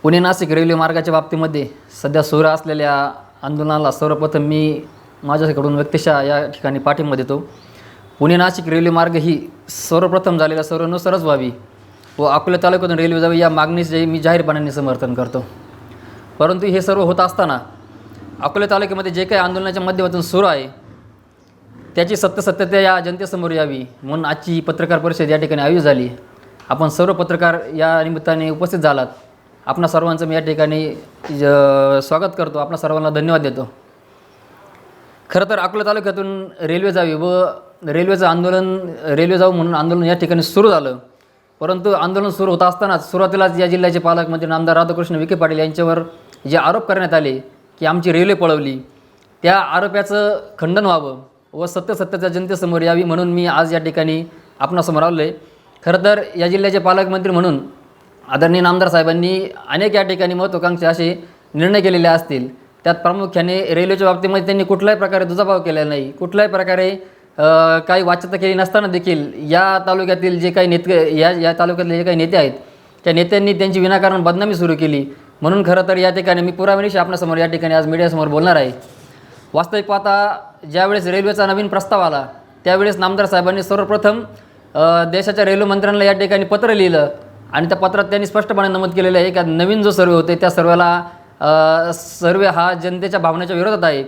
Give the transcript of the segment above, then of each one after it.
Pune Nashik railway मार्गाच्या बाबतीमध्ये सध्या सुरू असलेल्या आंदोलनाला सर्वप्रथम मी माझ्याकडून व्यक्तिशः या ठिकाणी पाठिंबा देतो. पुणे नाशिक रेल्वे मार्ग ही सर्वप्रथम झालेल्या सर्वांनुसारच व्हावी व अकोला तालुक्यातून रेल्वे जावी या मागणीचे मी जाहीरपणाने समर्थन करतो. परंतु हे सर्व होत असताना अकोला तालुक्यामध्ये जे काही आंदोलनाच्या माध्यमातून सुरू आहे त्याची सत्यता या जनतेसमोर यावी म्हणून आजची ही पत्रकार परिषद या ठिकाणी आयोजित झाली. आपण सर्व पत्रकार या निमित्ताने उपस्थित झालात. आपणा सर्वांचं मी या ठिकाणी स्वागत करतो. आपणा सर्वांना धन्यवाद देतो. खरं तर अकोला तालुक्यातून रेल्वे जावी व रेल्वेचं आंदोलन रेल्वे जाऊ म्हणून आंदोलन या ठिकाणी सुरू झालं. परंतु आंदोलन सुरू होत असतानाच सुरुवातीलाच या जिल्ह्याचे पालकमंत्री नामदार राधाकृष्ण विखे पाटील यांच्यावर जे आरोप करण्यात आले की आमची रेल्वे पळवली, त्या आरोपाचं खंडन व्हावं व सत्यता जनतेसमोर यावी म्हणून मी आज या ठिकाणी आपणासमोर आलो आहे. खरं तर या जिल्ह्याचे पालकमंत्री म्हणून आदरणीय नामदार साहेबांनी अनेक या ठिकाणी महत्त्वाकांक्षी असे निर्णय केलेले असतील. त्यात प्रामुख्याने रेल्वेच्या बाबतीमध्ये त्यांनी कुठल्याही प्रकारे दुजाभाव केलेला नाही. कुठल्याही प्रकारे काही वाच्यता केली नसताना देखील या तालुक्यातील जे काही या तालुक्यातले जे काही नेते आहेत त्या नेत्यांनी त्यांची विनाकारण बदनामी सुरू केली. म्हणून खरं तर या ठिकाणी मी पुराव्यानिशी आपणासमोर या ठिकाणी आज मीडियासमोर बोलणार आहे. वास्तविक पाहता ज्यावेळेस रेल्वेचा नवीन प्रस्ताव आला त्यावेळेस नामदार साहेबांनी सर्वप्रथम देशाच्या रेल्वे मंत्र्यांना या ठिकाणी पत्र लिहिलं आणि त्या पत्रात त्यांनी स्पष्टपणे नमूद केलेलं आहे की नवीन जो सर्वे होते त्या सर्वे हा जनतेच्या भावनेच्या विरोधात आहे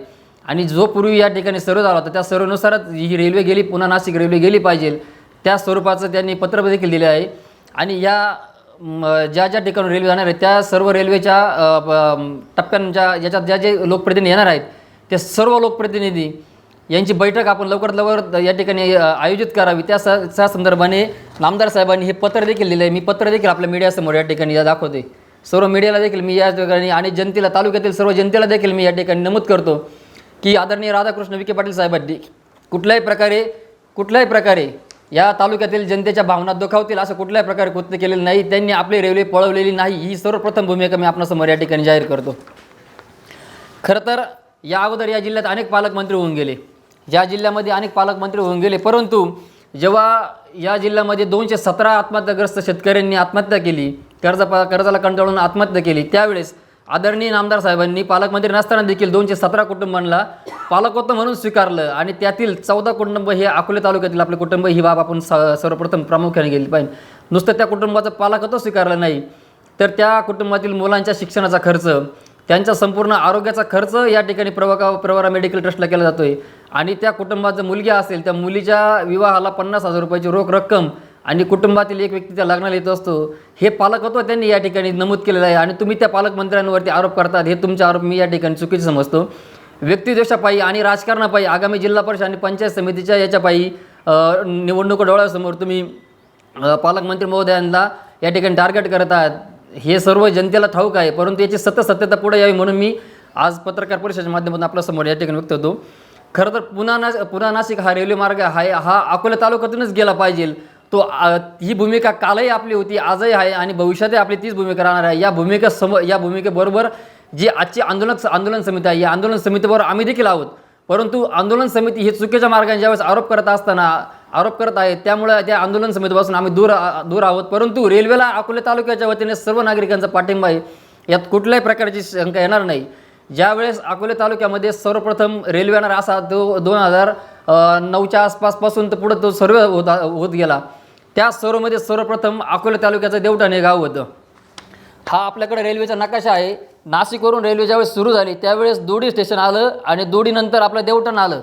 आणि जो पूर्वी या ठिकाणी सर्वे झाला होता त्या सर्वेनुसारच ही रेल्वे गेली, पुन्हा नाशिक रेल्वे गेली पाहिजे त्या स्वरूपाचं त्यांनी पत्र देखील दिले आहे. आणि या ज्या ठिकाणी रेल्वे जाणार आहे त्या सर्व रेल्वेच्या टप्प्यांच्या याच्यात जे लोकप्रतिनिधी येणार आहेत ते सर्व लोकप्रतिनिधी यांची बैठक आपण लवकरात लवकर या ठिकाणी आयोजित करावी. त्या संदर्भाने नामदार साहेबांनी हे पत्र देखील दिलं आहे. मी पत्र देखील आपल्या मीडियासमोर या ठिकाणी दाखवते. सर्व मीडियाला देखील मी या ठिकाणी आणि जनतेला, तालुक्यातील सर्व जनतेला देखील मी या ठिकाणी नमूद करतो की आदरणीय राधाकृष्ण विखे पाटील साहेबांनी कुठल्याही प्रकारे या तालुक्यातील जनतेच्या भावना दुखावतील असं कुठल्याही प्रकारे कृत्य केलेलं नाही. त्यांनी आपली रेल्वे पळवलेली नाही ही सर्वप्रथम भूमिका मी आपणासमोर या ठिकाणी जाहीर करतो. खरं तर या अगोदर या जिल्ह्यात अनेक पालकमंत्री होऊन गेले, ज्या जिल्ह्यामध्ये अनेक पालकमंत्री होऊन गेले, परंतु जेव्हा या जिल्ह्यामध्ये 217 आत्महत्याग्रस्त शेतकऱ्यांनी आत्महत्या केली, कर्जाला कंटाळून आत्महत्या केली, त्यावेळेस आदरणीय नामदार साहेबांनी पालकमंत्री नसताना देखील 217 कुटुंबांना पालकत्व म्हणून स्वीकारलं आणि त्यातील 14 कुटुंब हे अकोले तालुक्यातील आपले कुटुंब ही बाब आपण सर्वप्रथम प्रामुख्याने गेली पाहिजे. नुसतं त्या कुटुंबाचं पालकत्व स्वीकारलं नाही तर त्या कुटुंबातील मुलांच्या शिक्षणाचा खर्च, त्यांचा संपूर्ण आरोग्याचा खर्च या ठिकाणी प्रवरा मेडिकल ट्रस्टला केला जातो आहे आणि त्या कुटुंबाचं मुलगी असेल त्या मुलीच्या विवाहाला 50,000 रुपयाची रोख रक्कम आणि कुटुंबातील एक व्यक्ती त्या लग्नाला येत असतो. हे पालकत्व त्यांनी या ठिकाणी नमूद केलेलं आहे आणि तुम्ही त्या पालकमंत्र्यांवरती आरोप करतात हे तुमचे आरोप मी या ठिकाणी चुकीचे समजतो. व्यक्तिद्वेषापायी आणि राजकारणापायी आगामी जिल्हा परिषद आणि पंचायत समितीच्या याच्यापायी निवडणुका डोळ्यासमोर तुम्ही पालकमंत्री महोदयांना या ठिकाणी टार्गेट करत आहात हे सर्व जनतेला ठाऊक आहे. परंतु याची सत्यता पुढे यावी म्हणून मी आज पत्रकार परिषदेच्या माध्यमातून आपल्यासमोर या ठिकाणी व्यक्त होतो. खरं तर पुन्हा नाशिक हा रेल्वे मार्ग हा अकोला तालुक्यातूनच गेला पाहिजे. ही भूमिका कालही आपली होती, आजही आहे आणि भविष्यातही आपली तीच भूमिका राहणार आहे. या भूमिकेबरोबर जी आजची आंदोलन समिती आहे या आंदोलन समितीबरोबर आम्ही देखील आहोत. परंतु आंदोलन समिती ही चुकीच्या मार्गाने ज्यावेळेस आरोप करत आहे त्यामुळे त्या आंदोलन समितीपासून आम्ही दूर आहोत. परंतु रेल्वेला अकोले तालुक्याच्या वतीने सर्व नागरिकांचा पाठिंबा आहे, यात कुठल्याही प्रकारची शंका येणार नाही. ज्यावेळेस अकोले तालुक्यामध्ये सर्वप्रथम रेल्वे येणार असा 2009च्या आसपासपासून तर पुढं तो सर्वे होत गेला. त्या सर्वमध्ये सर्वप्रथम अकोले तालुक्याचं देवठाण हे गाव होतं. हा आपल्याकडे रेल्वेचा नकाशा आहे. नाशिकवरून रेल्वे ज्यावेळेस सुरू झाली त्यावेळेस दोडी स्टेशन आलं आणि दोडीनंतर आपलं देवठाण आलं.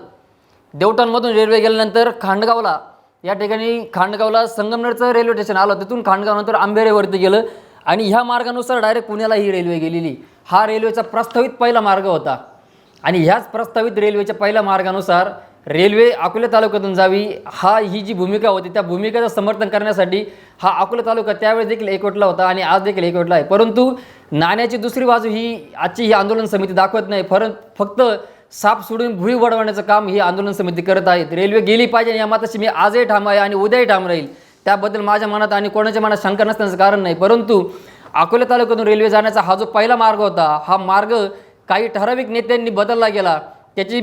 देवठाणमधून रेल्वे गेल्यानंतर खांडगावला संगमनेरचं रेल्वे स्टेशन आलं. तिथून खांडगावनंतर आंबेरेवरती गेलं आणि ह्या मार्गानुसार डायरेक्ट पुण्याला ही रेल्वे गेलेली. हा रेल्वेचा प्रस्तावित पहिला मार्ग होता आणि ह्याच प्रस्तावित रेल्वेच्या पहिल्या मार्गानुसार रेल्वे अकोले तालुक्यातून जावी ही जी भूमिका होती त्या भूमिकेचं समर्थन करण्यासाठी हा अकोले तालुका त्यावेळेस देखील एकवटला होता आणि आज देखील एकवटला आहे. परंतु नाण्याची दुसरी बाजू आजची ही आंदोलन समिती दाखवत नाही. फक्त साप सोडून भुई वडवण्याचं काम ही आंदोलन समिती करत आहेत. रेल्वे गेली पाहिजे या मताशी मी आजही ठाम आहे आणि उद्याही ठाम राहील. त्याबद्दल माझ्या मनात आणि कोणाच्या मनात शंका नसण्याचं कारण नाही. परंतु अकोले तालुक्यातून रेल्वे जाण्याचा हा जो पहिला मार्ग होता हा मार्ग काही ठराविक नेत्यांनी बदलला गेला. त्याची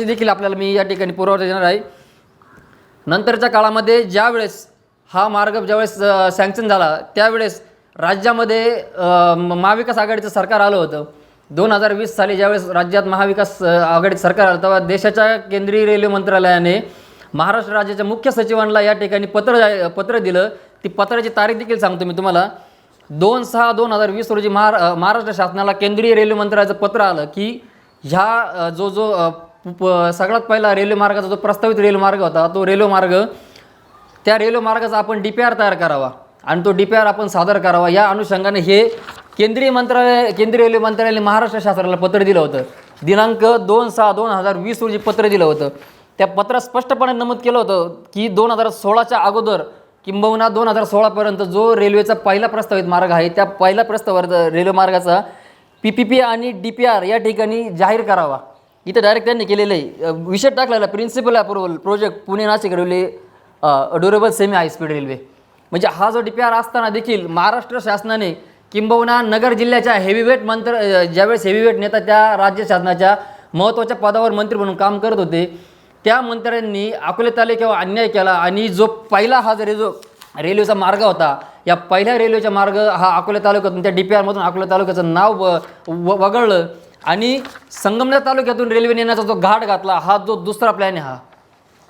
देखील आपल्याला मी या ठिकाणी पुरावा देणार आहे. नंतरच्या काळामध्ये ज्यावेळेस हा मार्ग सँक्शन झाला त्यावेळेस राज्यामध्ये महाविकास आघाडीचं सरकार आलं होतं. 2020 साली ज्यावेळेस राज्यात महाविकास आघाडीचं सरकार आलं तेव्हा देशाच्या केंद्रीय रेल्वे मंत्रालयाने महाराष्ट्र राज्याच्या मुख्य सचिवांना या ठिकाणी पत्र दिलं. ती पत्राची तारीख देखील सांगतो मी तुम्हाला. 2/6/2020 रोजी महाराष्ट्र शासनाला केंद्रीय रेल्वे मंत्रालयाचं पत्र आलं की ह्या जो सगळ्यात पहिला रेल्वे मार्गाचा जो प्रस्तावित रेल्वे मार्ग होता तो रेल्वे मार्ग, त्या रेल्वे मार्गाचा आपण DPR तयार करावा आणि तो DPR आपण सादर करावा. या अनुषंगाने हे केंद्रीय रेल्वे मंत्रालयाने महाराष्ट्र शासनाला पत्र दिलं होतं. दिनांक 2/6/2020 रोजी पत्र दिलं होतं. त्या पत्रात स्पष्टपणे नमूद केलं होतं की 2016च्या अगोदर किंबहुना 2016पर्यंत जो रेल्वेचा पहिला प्रस्तावित मार्ग आहे त्या पहिल्या प्रस्तावित रेल्वे मार्गाचा PPP आणि DPR या ठिकाणी जाहीर करावा. इथं डायरेक्ट त्यांनी केलेलं आहे. विषय टाकलेला principle approval project Pune Nashik railway durable semi high speed railway. म्हणजे हा जो DPR असताना देखील महाराष्ट्र शासनाने किंबहुना नगर जिल्ह्याच्या हेवीवेट ज्यावेळेस हेवीवेट नेता त्या राज्य शासनाच्या महत्त्वाच्या पदावर मंत्री म्हणून काम करत होते त्या मंत्र्यांनी अकोले तालुक्यावर अन्याय केला आणि जो पहिला हा जो रेल्वेचा मार्ग होता या पहिल्या रेल्वेचा मार्ग हा अकोले तालुक्यातून त्या DPRमधून अकोले तालुक्याचं नाव वगळलं आणि संगमनेर तालुक्यातून रेल्वे नेण्याचा जो घाट घातला हा जो दुसरा प्लॅन आहे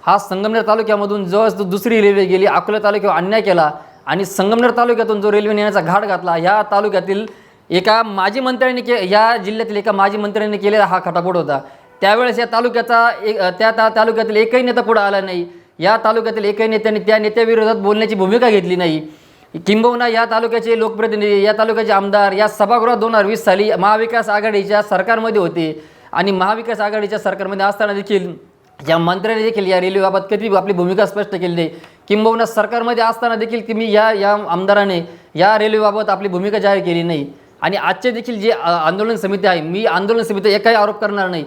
हा संगमनेर तालुक्यामधून जो दुसरी रेल्वे गेली अकोले तालुक्यावर अन्याय केला आणि संगमनेर तालुक्यातून जो रेल्वे नेण्याचा घाट घातला ह्या तालुक्यातील एका माजी मंत्र्यांनी ह्या जिल्ह्यातील एका माजी मंत्र्यांनी केलेला हा खटापट होता. त्यावेळेस या तालुक्याचा त्या तालुक्यातील एकही नेता पुढे आला नाही. या तालुक्यातील एकही नेत्याने त्या नेत्याविरोधात बोलण्याची भूमिका घेतली नाही. किंबहुना या तालुक्याचे लोकप्रतिनिधी या तालुक्याचे आमदार या सभागृहात 2020 साली महाविकास आघाडीच्या सरकारमध्ये होते आणि महाविकास आघाडीच्या सरकारमध्ये असताना देखील या मंत्र्यांनी देखील या रेल्वेबाबत कधी आपली भूमिका स्पष्ट केली नाही. किंबहुना सरकारमध्ये असताना देखील तुम्ही या आमदाराने या रेल्वेबाबत आपली भूमिका जाहीर केली नाही. आणि आजचे देखील जे आंदोलन समिती आहे मी आंदोलन समिती एकही आरोप करणार नाही.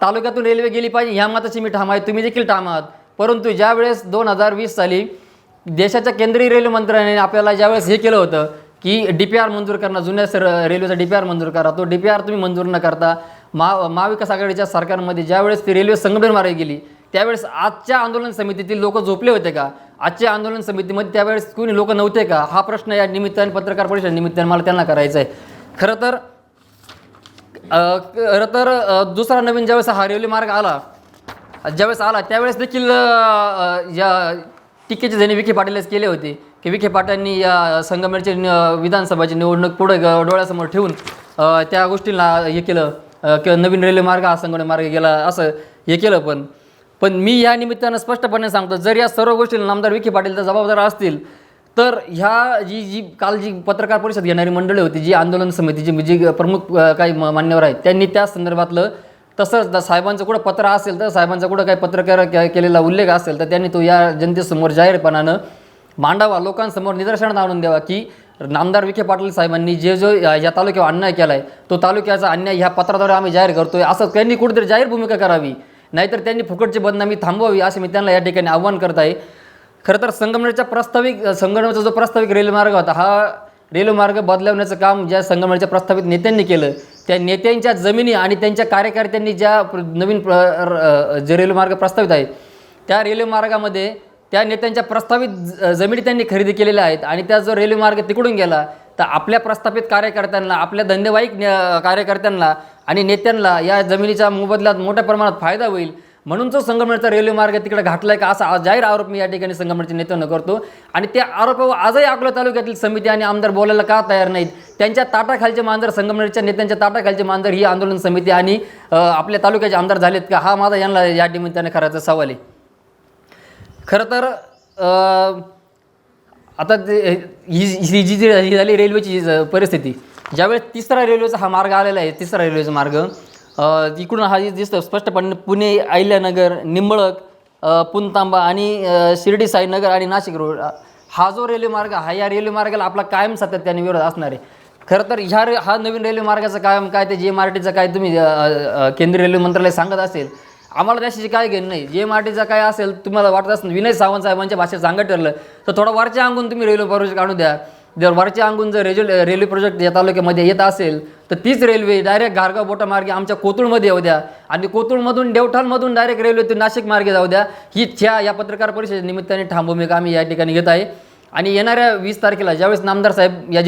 तालुक्यातून रेल्वे गेली पाहिजे ह्या मताची मी ठाम आहे, तुम्ही देखील ठाम आहात. परंतु ज्यावेळेस 2020 साली देशाच्या केंद्रीय रेल्वे मंत्र्याने आपल्याला ज्यावेळेस हे केलं होतं की DPR मंजूर करणं, जुन्या रेल्वेचा DPR मंजूर करा, तो DPR तुम्ही मंजूर न करता महाविकास आघाडीच्या सरकारमध्ये ज्यावेळेस ती रेल्वे संगमनेर मार्गे गेली त्यावेळेस आजच्या आंदोलन समितीतील लोक झोपले होते का? आजच्या आंदोलन समितीमध्ये त्यावेळेस कोणी लोक नव्हते का? हा प्रश्न या निमित्ताने पत्रकार परिषद निमित्ताने मला त्यांना करायचा आहे. खरं तर दुसरा नवीन ज्यावेळेस हा रेल्वे मार्ग आला त्यावेळेस देखील या टीकेचे जणी विखे पाटीलच केले होते की विखे पाटलांनी या संगमनेरचे विधानसभाची निवडणूक पुढे डोळ्यासमोर ठेवून त्या गोष्टींना हे केलं किंवा नवीन रेल्वे मार्ग हा संगमनेर मार्ग गेला असं हे केलं. पण मी या निमित्तानं स्पष्टपणे सांगतो जर या सर्व गोष्टींना आमदार विखे पाटील तर जबाबदार असतील तर ह्या काल जी पत्रकार परिषद घेणारी मंडळी होती जी आंदोलन समितीची जी प्रमुख काही मान्यवर आहेत त्यांनी त्या संदर्भातलं तसंच साहेबांचं कुठं पत्र असेल तर साहेबांचा कुठं काही पत्रकार केलेला उल्लेख असेल तर त्यांनी तो या जनतेसमोर जाहीरपणानं मांडावा, लोकांसमोर निदर्शनात आणून द्यावा की नामदार विखे पाटील साहेबांनी जो या तालुक्यावर अन्याय केला आहे तो तालुक्याचा अन्याय ह्या पत्राद्वारे आम्ही जाहीर करतोय असं त्यांनी कुठेतरी जाहीर भूमिका करावी, नाहीतर त्यांनी फुकटची बदनामी थांबवावी असे मी त्यांना या ठिकाणी आव्हान करत आहे. खरं तर संगमनेरचा जो प्रस्तावित रेल्वे मार्ग होता हा रेल्वे मार्ग बदलवण्याचं काम ज्या संगमनेरच्या प्रस्तावित नेत्यांनी केलं त्या नेत्यांच्या जमिनी आणि त्यांच्या कार्यकर्त्यांनी ज्या नवीन जे रेल्वे मार्ग प्रस्तावित आहे त्या रेल्वे मार्गामध्ये त्या नेत्यांच्या प्रस्तावित जमिनी त्यांनी खरेदी केलेल्या आहेत आणि त्या जो रेल्वे मार्ग तिकडून गेला तर आपल्या प्रस्थापित कार्यकर्त्यांना आपल्या धंदेवाईक कार्यकर्त्यांना आणि नेत्यांना या जमिनीच्या मोबदल्यात मोठ्या प्रमाणात फायदा होईल म्हणून जो संगमनेरचा रेल्वे मार्ग तिकडे घातलाय का असा जाहीर आरोप मी या ठिकाणी संगमनेरच्या नेत्यांना करतो. आणि त्या आरोपावर आजही अकोला तालुक्यातील समिती आणि आमदार बोलायला का तयार नाहीत? त्यांच्या ताटाखालचे मांजर संगमनेरच्या नेत्यांच्या ताटाखालचे मांजर ही आंदोलन समिती आणि आपल्या तालुक्याचे आमदार झालेत का हा माझा यांना या निमित्ताने करायचा सवाल आहे. खरं तर आता ही जी झाली रेल्वेची परिस्थिती ज्यावेळेस तिसरा रेल्वेचा हा मार्ग आलेला आहे तिसरा रेल्वेचा मार्ग इकडून हा दिसतो स्पष्टपणे पुणे अहिल्यानगर निंबळक पुणतांबा आणि शिर्डी साईनगर आणि नाशिक रोड हा जो रेल्वे मार्ग या रेल्वे मार्गाला आपला कायम सातत्याने विरोध असणार आहे. खरं तर हा नवीन रेल्वे मार्गाचं कायम काय ते JMRTचं काय तुम्ही केंद्रीय रेल्वे मंत्रालय सांगत असेल आम्हाला त्याशी काय घेणं नाही. JMRTचं काय असेल तुम्हाला वाटत असेल विनय सावंत साहेबांच्या भाषेत सांगत ठरलं तर थोडा वरच्या अंगून तुम्ही रेल्वे प्रोजेक्ट आणू द्या. जर वरच्या अंगून जर रेल्वे प्रोजेक्ट या तालुक्यामध्ये येत असेल तर तीच रेल्वे डायरेक्ट घारगाव बोटामार्गे आमच्या कोथरूडमध्ये येऊ द्या आणि कोथरूडमधून देवठाणमधून डायरेक्ट रेल्वे नाशिक मार्गे जाऊ द्या. ही या पत्रकार परिषदेच्या निमित्ताने ठाम भूमिका आम्ही या ठिकाणी घेत आहे. आणि येणाऱ्या 20 तारखेला ज्यावेळेस नामदार साहेब या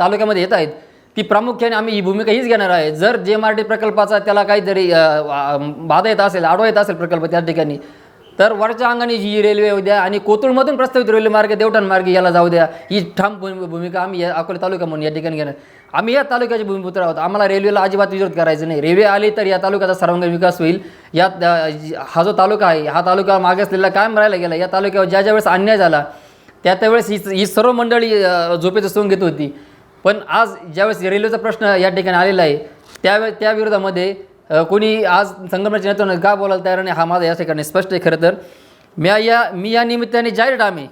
तालुक्यामध्ये येत आहेत, ती प्रामुख्याने आम्ही ही भूमिका हीच घेणार आहे. जर JMRD प्रकल्पाचा त्याला काहीतरी बाधा येत असेल, आडवा येत असेल प्रकल्प त्या ठिकाणी, तर वरच्या अंगाने ही रेल्वे येऊ द्या आणि कोथरूडमधून प्रस्तावित रेल्वे मार्ग देवठाण मार्गे याला जाऊ द्या. ही ठाम भूमिका आम्ही या अकोला तालुका म्हणून या ठिकाणी घेणार. आम्ही या तालुक्याचे भूमिपुत्र आहोत. आम्हाला रेल्वेला अजिबात विरोध करायचा नाही. रेल्वे आली तर या तालुक्याचा सर्वांगीण विकास होईल. यात हा जो तालुका आहे, हा तालुका मागासलेला कायम राहायला गेला. या तालुक्यावर ज्या वेळेस अन्याय झाला त्यावेळेस ही सर्व मंडळी झोपेचं सोंग घेत होती. पण आज ज्यावेळेस रेल्वेचा प्रश्न या ठिकाणी आलेला आहे, त्या विरोधामध्ये कोणी आज संगमनेरच्या नेत्यानं का बोलायला तयार नाही, हा माझा या ठिकाणी स्पष्ट आहे. खरं तर मी या निमित्ताने जाहीर आम्ही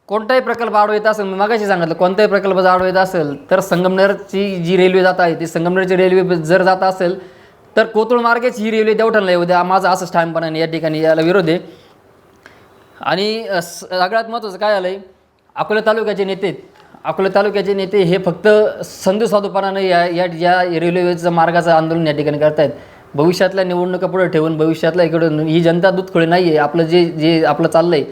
कोणताही प्रकल्प आडवा येत असेल, मी मागाशी सांगितलं, कोणताही प्रकल्प जर आडवा येत असेल तर संगमनेरची जी रेल्वे जात आहे ती संगमनेरची रेल्वे जर जात असेल तर कोथरूड मार्गेच ही रेल्वे देवठाणला येऊ द्या. माझा असंच ठामपणाने या ठिकाणी याला विरोध आहे. आणि सगळ्यात महत्त्वाचं काय आलं आहे, अकोला तालुक्याचे नेते हे फक्त संधू साधूपणानं या रेल्वेचं मार्गाचं आंदोलन या ठिकाणी करतायत. भविष्यातल्या निवडणुका पुढे ठेवून भविष्यातल्या इकडून ही जनता दूधखोळी नाही आहे. आपलं जे आपलं चाललं आहे,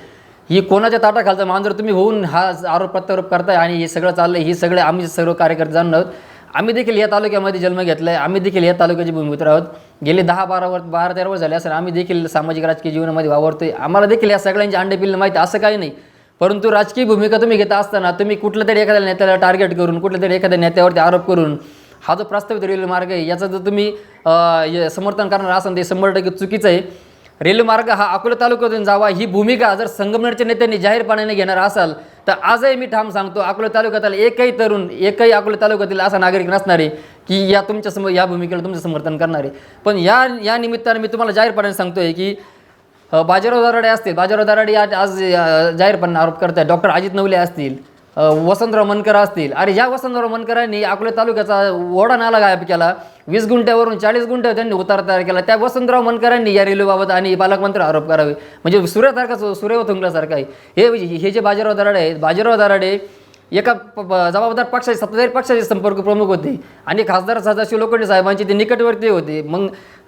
ही कोणाच्या ताटाखालचा मांजर तुम्ही होऊन हा आरोप प्रत्यारोप करताय आणि हे सगळं चाललं आहे, ही सगळे आम्ही सर्व कार्यकर्ते जाणून आहोत. आम्ही देखील या तालुक्यामध्ये जन्म घेतला आहे. आम्ही देखील या तालुक्याचे भूमिपुत्र आहोत. गेले 12-13 वर्ष झाले असेल आम्ही देखील सामाजिक राजकीय जीवनामध्ये वावरतोय. आम्हाला देखील या सगळ्यांची अंडे पिल्लं माहिती, असं काही नाही. परंतु राजकीय भूमिका तुम्ही घेता असताना तुम्ही कुठलं तरी एखाद्या नेत्याला टार्गेट करून, कुठल्या तरी एखाद्या नेत्यावरती आरोप करून हा जो प्रस्तावित रेल्वे मार्ग आहे याचं जर तुम्ही समर्थन करणार असाल ते 100% चुकीचं आहे. रेल्वे मार्ग हा अकोला तालुक्यातून जावा ही भूमिका जर संगमनेरच्या नेत्यांनी जाहीरपणाने घेणार असाल तर आजही मी ठाम सांगतो, अकोला तालुक्यातील एकही अकोला तालुक्यातील असा नागरिक नसणार आहे की या भूमिकेला तुमचं समर्थन करणार आहे. पण या निमित्ताने मी तुम्हाला जाहीरपणाने सांगतोय की बाजीराव दराडे आज जाहीरपणे आरोप करतात. डॉक्टर अजित नवले असतील, वसंतराव मनकर असतील. अरे या वसंतराव मनकरांनी अकोला तालुक्याचा ओढा नाला गायब केला. 20 गुंठ्यावरून 40 गुंठ्यावर त्यांनी उतार तयार केला. त्या वसंतराव मनकरांनी या रेल्वेबाबत आणि पालकमंत्री आरोप करावे म्हणजे सूर्य थुंकल्यासारखं आहे. हे जे बाजीराव दराडे एका जबाबदार पक्षाचे, सत्ताधारी पक्षाचे संपर्क प्रमुख होते आणि खासदार सदाशिव लोखंडे साहेबांचे ते निकटवर्ती होते. मग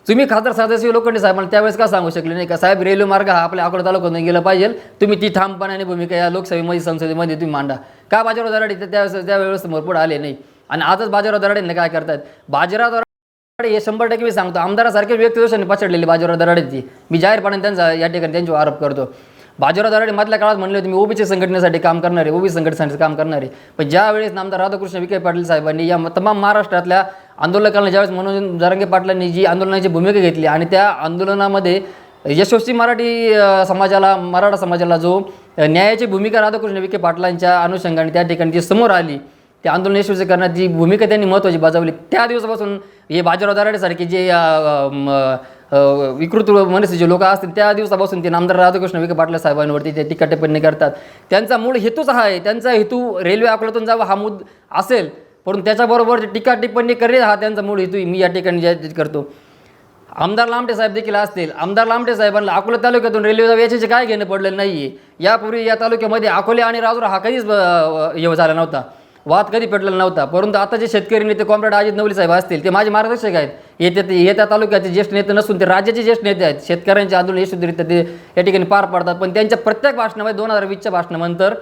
तुम्ही खासदार सदाशिव लोखंडे साहेबांना त्यावेळेस का सांगू शकले नाही का साहेब रेल्वे मार्ग हा आपल्या अकोला तालुक्यातून गेला पाहिजे, तुम्ही ती ठामपणाने भूमिका या लोकसभेमध्ये संसदेमध्ये तुम्ही मांडा. का बाजीराव दराडे त्यावेळेस समोर पुढे आले नाही? आणि आजच बाजीराव दराडेंना काय करतात? बाजीराव दराडे हे 100% मी सांगतो आमदारासारखे व्यक्तिदोषाने पछाडलेले बाजीराव दराडेची मी जाहीरपणे त्यांचा या ठिकाणी त्यांच्यावर आरोप करतो. बाजीराव दराडे मधल्या काळात म्हणले होते मी ओबीसी संघटनेसाठी काम करणारे, ओबीसी संघटनेसाठी काम करणारे. पण ज्यावेळेस नामदार राधाकृष्ण विखे पाटील साहेबांनी या तमाम महाराष्ट्रातल्या आंदोलकांना ज्यावेळेस मनोज जरांगे पाटलांनी जी आंदोलनाची भूमिका घेतली आणि त्या आंदोलनामध्ये यशस्वी मराठा समाजाला जो न्यायाची भूमिका राधाकृष्ण विखे पाटलांच्या अनुषंगाने त्या ठिकाणी जी समोर आली, त्या आंदोलन यशस्वी करण्यात जी भूमिका त्यांनी महत्त्वाची बजावली, त्या दिवसापासून हे बाजीराव दराडेसारखे जे विकृत मनसे जे लोक असतील त्या दिवसापासून ते नामदार राधाकृष्ण विखे पाटील साहेबांवरती ते टीका टिप्पणी करतात. त्यांचा मूळ हेतूच हा आहे. त्यांचा हेतू रेल्वे अकोल्यातून जावा हा असेल, परंतु त्याच्याबरोबर टीका टिप्पणी करेल हा त्यांचा मूळ हेतू मी या ठिकाणी जाहीर करतो. आमदार लामटे साहेब देखील असतील. आमदार लामटे साहेबांना अकोला तालुक्यातून रेल्वे जावं याचे काय घेणं पडलेलं नाही आहे. यापूर्वी या तालुक्यामध्ये अकोले आणि राजूर हा कधीच झाला नव्हता, वाद कधी पेटलेला नव्हता. परंतु आता जे शेतकरी नेते कॉम्रेड अजित नवले साहेब असतील ते माझे मार्गदर्शक आहेत. येत्या तालुक्याचे ज्येष्ठ नेते नसून ते राज्याचे ज्येष्ठ नेते आहेत. शेतकऱ्यांचे आंदोलन यशस्वीरित्या ते या ठिकाणी पार पाडतात. पण त्यांच्या प्रत्येक भाषणामध्ये 2020च्या भाषणानंतर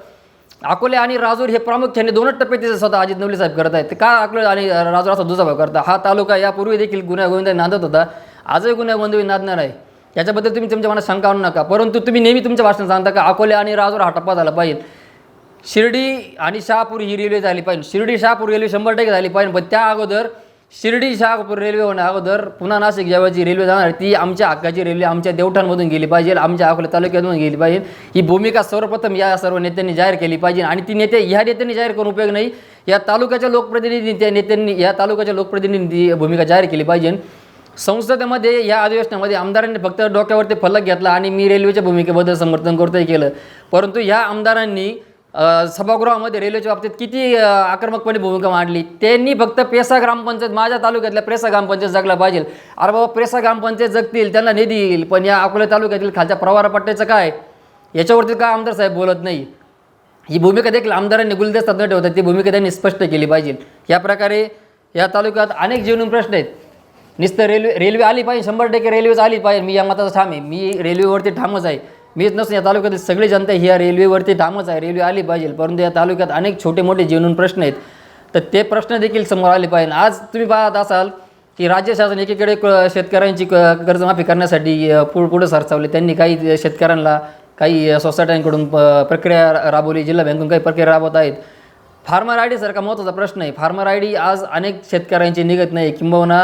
अकोले आणि राजूर हे प्रामुख्याने 2च टप्पे ते स्वतः अजित नवले साहेब करत आहेत. का अकोले आणि राजूर असा दुजाभाव करता? हा तालुका यापूर्वी देखील गुन्ह्यागोविंदाने नांदत होता, आजही गुन्ह्यागोविंदाने नांदणार आहे. याच्याबद्दल तुम्ही तुमच्या मनात शंका आणू नका. परंतु तुम्ही नेहमी तुमच्या भाषणात सांगता का अकोले आणि राजूर हा टप्पा झाला पाहिजे, शिर्डी आणि शहापूर ही रेल्वे झाली पाहिजे, शिर्डी शहापूर रेल्वे 100% झाली पाहिजे. पण त्या अगोदर शिर्डी शहापूर रेल्वे होण्या अगोदर पुन्हा नाशिक ज्यावेळी रेल्वे जाणार ती आमच्या हक्काची रेल्वे आमच्या देवठाणमधून गेली पाहिजे, आमच्या अकोला तालुक्यातून गेली पाहिजे. ही भूमिका सर्वप्रथम या सर्व नेत्यांनी जाहीर केली पाहिजे. आणि ती ह्या नेत्यांनी जाहीर करून उपयोग नाही, या तालुक्याच्या लोकप्रतिनिधींनी भूमिका जाहीर केली पाहिजे. संसदेमध्ये या अधिवेशनामध्ये आमदारांनी फक्त डोक्यावरती फलक घेतला आणि मी रेल्वेच्या भूमिकेबद्दल समर्थन करतोय केलं. परंतु या आमदारांनी सभागृहामध्ये रेल्वेच्या बाबतीत किती आक्रमकपणे भूमिका मांडली. त्यांनी फक्त पेसा ग्रामपंचायत, माझ्या तालुक्यातल्या पेसा ग्रामपंचायत जगला पाहिजे. अरे बाबा पेसा ग्रामपंचायत जगतील, त्यांना निधी येईल, पण या अकोला तालुक्यातील खालच्या प्रवारा पट्ट्याचं काय, याच्यावरती का आमदार साहेब बोलत नाही? ही भूमिका देखील आमदारांनी गुलदस्त्यात न ठेवतात ती भूमिका त्यांनी स्पष्ट केली पाहिजे. या प्रकारे या तालुक्यात अनेक जीवनून प्रश्न आहेत. नुसतं रेल्वे आली पाहिजे, 100% रेल्वेच आली पाहिजे, मी या मताचा ठाम आहे. मी रेल्वेवरती ठामच आहे. मीच नसून या तालुक्यातील सगळी जनता ही या रेल्वेवरती ठामच आहे. रेल्वे आली पाहिजे, परंतु या तालुक्यात अनेक छोटे मोठे जीवनून प्रश्न आहेत, तर ते प्रश्न देखील समोर आले पाहिजे. आज तुम्ही पाहत असाल की राज्य शासन एकीकडे शेतकऱ्यांची कर्जमाफी करण्यासाठी पुढे सरसावले. त्यांनी काही शेतकऱ्यांना काही सोसायट्यांकडून प्रक्रिया राबवली, जिल्हा बँकेकडून काही प्रक्रिया राबवत आहेत. फार्मर आय डी सारखा महत्त्वाचा प्रश्न आहे. फार्मर आय डी आज अनेक शेतकऱ्यांची निघत नाही, किंबहुना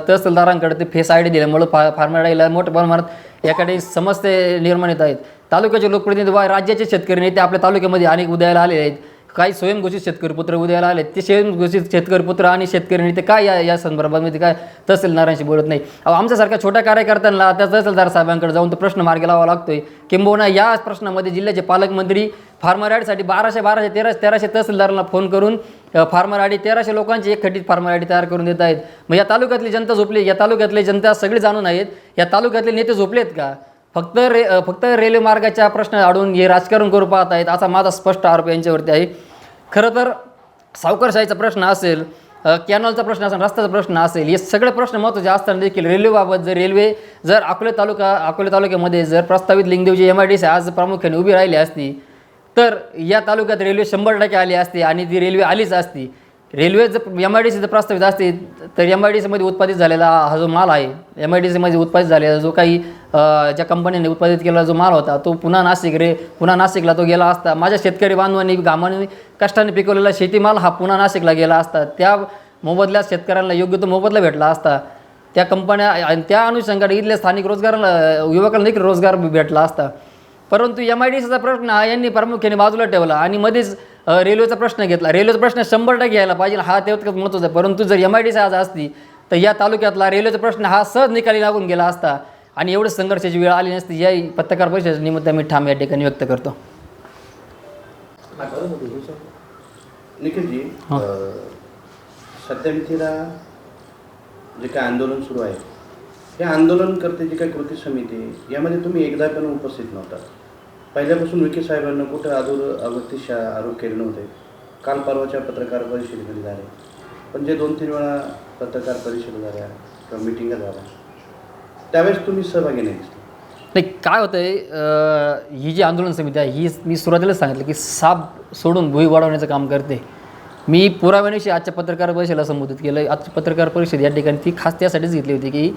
तहसीलदारांकडे ते फेस आय डी दिल्यामुळं फार्मर आय डीला मोठ्या प्रमाणात याकडे समस्या निर्माण येत आहेत. तालुक्याचे लोकप्रतिनिधी वा राज्याचे शेतकरी नेते आपल्या तालुक्यामध्ये अनेक उदयाला आले आहेत. काही स्वयंघोषित शेतकरी पुत्र उदयाला आले, ते स्वयंघोषित शेतकरी पुत्र आणि शेतकरी नेते काय या संदर्भामध्ये काय तहसीलदारांशी बोलत नाही. आमच्यासारख्या छोट्या कार्यकर्त्यांना त्या तहसीलदार साहेबांकडे जाऊन तो प्रश्न मार्गी लावावा लागतोय. किंबहुना या प्रश्नामध्ये जिल्ह्याचे पालकमंत्री फार्मर आय डीसाठी 1300 तहसीलदारांना फोन करून फार्मर आय डी 1300 लोकांची एक खटीत फार्मर आय डी तयार करून देत आहेत. मग या तालुक्यातली जनता झोपली, या तालुक्यातली जनता सगळी जाणून आहेत. या तालुक्यातले नेते झोपलेत का? फक्त रेल्वे मार्गाच्या प्रश्न अडून हे राजकारण करू पाहत आहेत, असा माझा स्पष्ट आरोप यांच्यावरती आहे. खरं तर सावकारशाहीचा प्रश्न असेल, कॅनॉलचा प्रश्न असेल, रस्त्याचा प्रश्न असेल, हे सगळे प्रश्न महत्त्वाचे असताना देखील रेल्वेबाबत जर अकोले तालुक्यामध्ये जर प्रस्तावित लिंगदेवची MIDC आज प्रामुख्याने उभी राहिली असती, तर या तालुक्यात रेल्वे 100% आली असती आणि ती रेल्वे आलीच असती. रेल्वे जर MIDC जर प्रस्तावित असते, तर MIDCमध्ये उत्पादित झालेला हा जो माल आहे, MIDCमध्ये उत्पादित झालेला जो काही ज्या कंपनीने उत्पादित केलेला जो माल होता, तो पुन्हा नाशिकला तो गेला असता. माझ्या शेतकरी बांधवांनी घामाने कष्टाने पिकवलेला शेतीमाल हा पुन्हा नाशिकला गेला असता. त्या मोबदल्यात शेतकऱ्यांना योग्य तो मोबदला भेटला असता. त्या कंपन्या आणि त्या अनुषंगाने इथल्या स्थानिक युवकांना देखील रोजगार भेटला असता. परंतु MIDCचा प्रश्न हा यांनी प्रामुख्याने बाजूला ठेवला आणि मध्येच रेल्वेचा प्रश्न घेतला. रेल्वेचा प्रश्न 100% यायला पाहिजे, हा तेवढंच महत्त्वाचा आहे. परंतु जर MIDC आज असती, तर या तालुक्यातला रेल्वेचा प्रश्न हा सहज निकाली लागून गेला असता आणि एवढं संघर्षाची वेळ आली नसती. या पत्रकार परिषदेच्या निमित्त मी ठाम या ठिकाणी व्यक्त करतो. निखिलजी, सध्या मितीला जे काय आंदोलन सुरू आहे, या आंदोलनकर्ते जी काही कृती समिती आहे, यामध्ये तुम्ही एकदा पण उपस्थित नव्हता. पहिल्यापासून विखे साहेबांना कुठं अगतिशा आरोप केले नव्हते. काल परवाच्या पत्रकार परिषदेमध्ये झाले, पण जे 2-3 वेळा पत्रकार परिषद झाल्या किंवा मिटिंगा झाल्या, त्यावेळेस तुम्ही सहभागी नाही दिसले. नाही, काय होतं आहे, ही जी आंदोलन समिती आहे, ही मी सुरुवातीलाच सांगितलं की साप सोडून भुई वाढवण्याचं काम करते. मी पुराव्याविषयी आजच्या पत्रकार परिषदेला संबोधित केलं. आजची पत्रकार परिषद या ठिकाणी ती खास त्यासाठीच घेतली होती की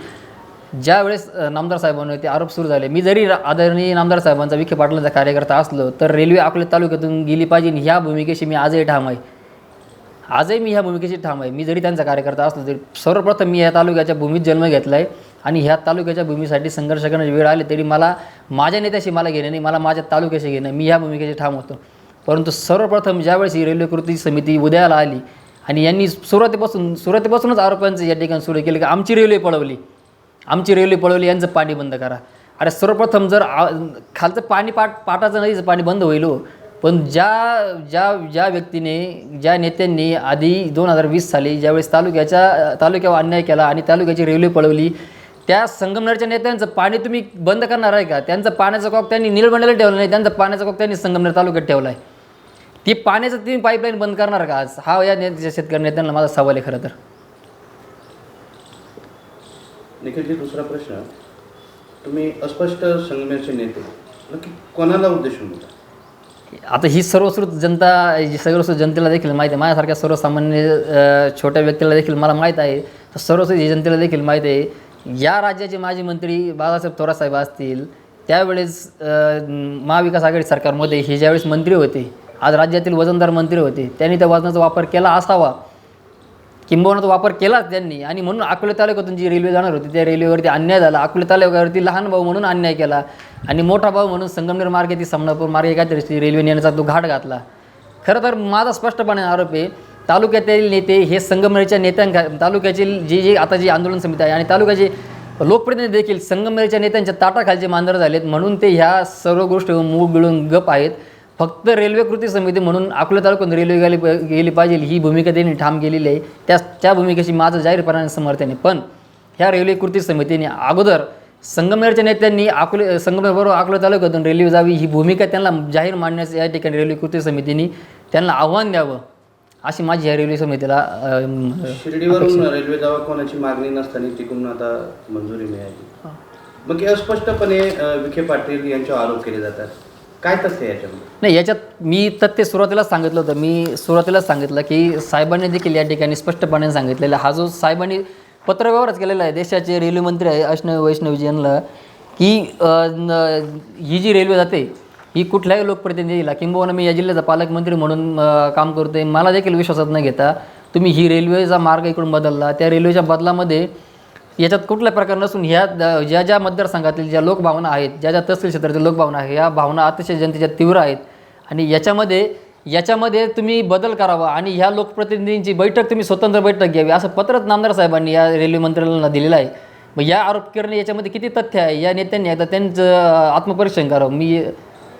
ज्या वेळेस नामदार साहेबांवर ते आरोप सुरू झाले, मी जरी आदरणीय नामदार साहेबांचा विखे पाटलांचा कार्यकर्ता असलो, तर रेल्वे अकोले तालुक्यातून गेली पाहिजे ह्या भूमिकेशी मी आजही ठाम आहे. मी ह्या भूमिकेशी ठाम आहे. मी जरी त्यांचा कार्यकर्ता असलो तरी सर्वप्रथम मी ह्या तालुक्याच्या भूमीत जन्म घेतला आहे आणि ह्या तालुक्याच्या भूमीसाठी संघर्ष करण्याची वेळ आली तरी मला माझ्या नेत्याशी घेणं नाही, मला माझ्या तालुक्याशी घेणं, मी ह्या भूमिकेशी ठाम होतो. परंतु सर्वप्रथम ज्यावेळेस ही रेल्वे कृती समिती उदयाला आली आणि यांनी सुरुवातीपासूनच आरोपांचं या ठिकाणी सुरू केलं की आमची रेल्वे पळवली, यांचं पाणी बंद करा. अरे सर्वप्रथम जर खालचं पाणी पाटाचं नदीचं पाणी बंद होईल, पण ज्या व्यक्तीने, ज्या नेत्यांनी आधी 2020 साली ज्यावेळेस तालुक्यावर अन्याय केला आणि तालुक्याची रेल्वे पळवली, त्या संगमनेरच्या नेत्यांचं पाणी तुम्ही बंद करणार आहे का? त्यांचं पाण्याचा कॉक त्यांनी निळवंडेला ठेवला नाही, त्यांचा पाण्याचा कॉक त्यांनी संगमनेर तालुक्यात ठेवला आहे. ती पाण्याचं तुम्ही पाईपलाईन बंद करणार का आज? हा या शेतकरी नेत्यांना माझा सवाल आहे. खरं तर निखिलजी, दुसरा प्रश्न, तुम्ही अस्पष्ट संगमनेरचे नेते नक्की कोणाला उद्देशून बोलता? आता ही सर्वश्रुत जनतेला देखील माहीत आहे, माझ्यासारख्या सर्वसामान्य छोट्या व्यक्तीला देखील मला माहीत आहे, सर्वश्रुत जनतेला देखील माहीत आहे. या राज्याचे माजी मंत्री बाळासाहेब थोरातसाहेब असतील, त्यावेळेस महाविकास आघाडी सरकारमध्ये हे ज्यावेळेस मंत्री होते, आज राज्यातील वजनदार मंत्री होते, त्यांनी त्या वजनाचा वापर केला असावा, किंबहुना तो वापर केलाच त्यांनी. आणि म्हणून अकोले तालुक्यातून जी रेल्वे जाणार होती त्या रेल्वेवरती अन्याय झाला. अकोले तालुक्यावरती लहान भाऊ म्हणून अन्याय केला आणि मोठा भाऊ म्हणून संगमनेर मार्गे ती समनापूर मार्गे काहीतरी रेल्वे नेण्याचा तो घाट घातला. खरं तर माझा स्पष्टपणे आरोप आहे, तालुक्यातील नेते हे संगमनेरच्या तालुक्याची जी आता जी आंदोलन समिती आहे आणि तालुक्याचे लोकप्रतिनिधी देखील संगमनेरच्या नेत्यांच्या ताटाखालचे मांजर झालेत, म्हणून ते ह्या सर्व गोष्टी मूग गिळून गप आहेत. फक्त रेल्वे कृती समिती म्हणून अकोले तालुक्यातून रेल्वे गेली पाहिजे ही भूमिका त्यांनी ठाम केलेली आहे. त्या भूमिकेशी माझं जाहीरपणाने समर्थन आहे. पण ह्या रेल्वे कृती समितीने अगोदर संगमनेरच्या नेत्यांनी संगमनेरबरोबर अकोले तालुक्यातून रेल्वे जावी ही भूमिका त्यांना जाहीर मांडण्याचं या ठिकाणी रेल्वे कृती समितीने त्यांना आव्हान द्यावं, अशी माझी ह्या रेल्वे समितीला शिर्डीवरून रेल्वे दवाखान्याची मागणी नसताना तिकडून आता मंजुरी मिळाली. मग हे अस्पष्टपणे विखे पाटील यांच्यावर आरोप केले जातात. काय तथ्य आहे याच्यामध्ये? नाही, याच्यात मी तथ्य सुरुवातीलाच सांगितलं होतं. मी सुरुवातीलाच सांगितलं की साहेबांनी देखील या ठिकाणी स्पष्टपणे सांगितलेलं, हा जो साहेबांनी पत्रव्यवहारच केलेला आहे देशाचे रेल्वे मंत्री आहे वैष्णवजी यांना, की ही जी रेल्वे जाते ही कुठल्याही लोकप्रतिनिधीला, किंबहुना मी या जिल्ह्याचा पालकमंत्री म्हणून काम करतो आहे, मला देखील विश्वासात न घेता तुम्ही ही रेल्वेचा मार्ग इकडून बदलला, त्या रेल्वेच्या बदलामध्ये याच्यात कुठल्या प्रकार नसून ह्या ज्या ज्या मतदारसंघातील ज्या लोकभावना आहेत, ज्या ज्या तहसील क्षेत्रातील लोकभावना आहे, या भावना अतिशय जनतेच्या तीव्र आहेत आणि याच्यामध्ये तुम्ही बदल करावा आणि ह्या लोकप्रतिनिधींची बैठक तुम्ही स्वतंत्र बैठक घ्यावी असं पत्रच नामदार साहेबांनी या रेल्वे मंत्र्यांना दिलेलं आहे. मग या आरोप करणे याच्यामध्ये किती तथ्य आहे या नेत्यांनी एकदा त्यांचं आत्मपरीक्षण करावं, मी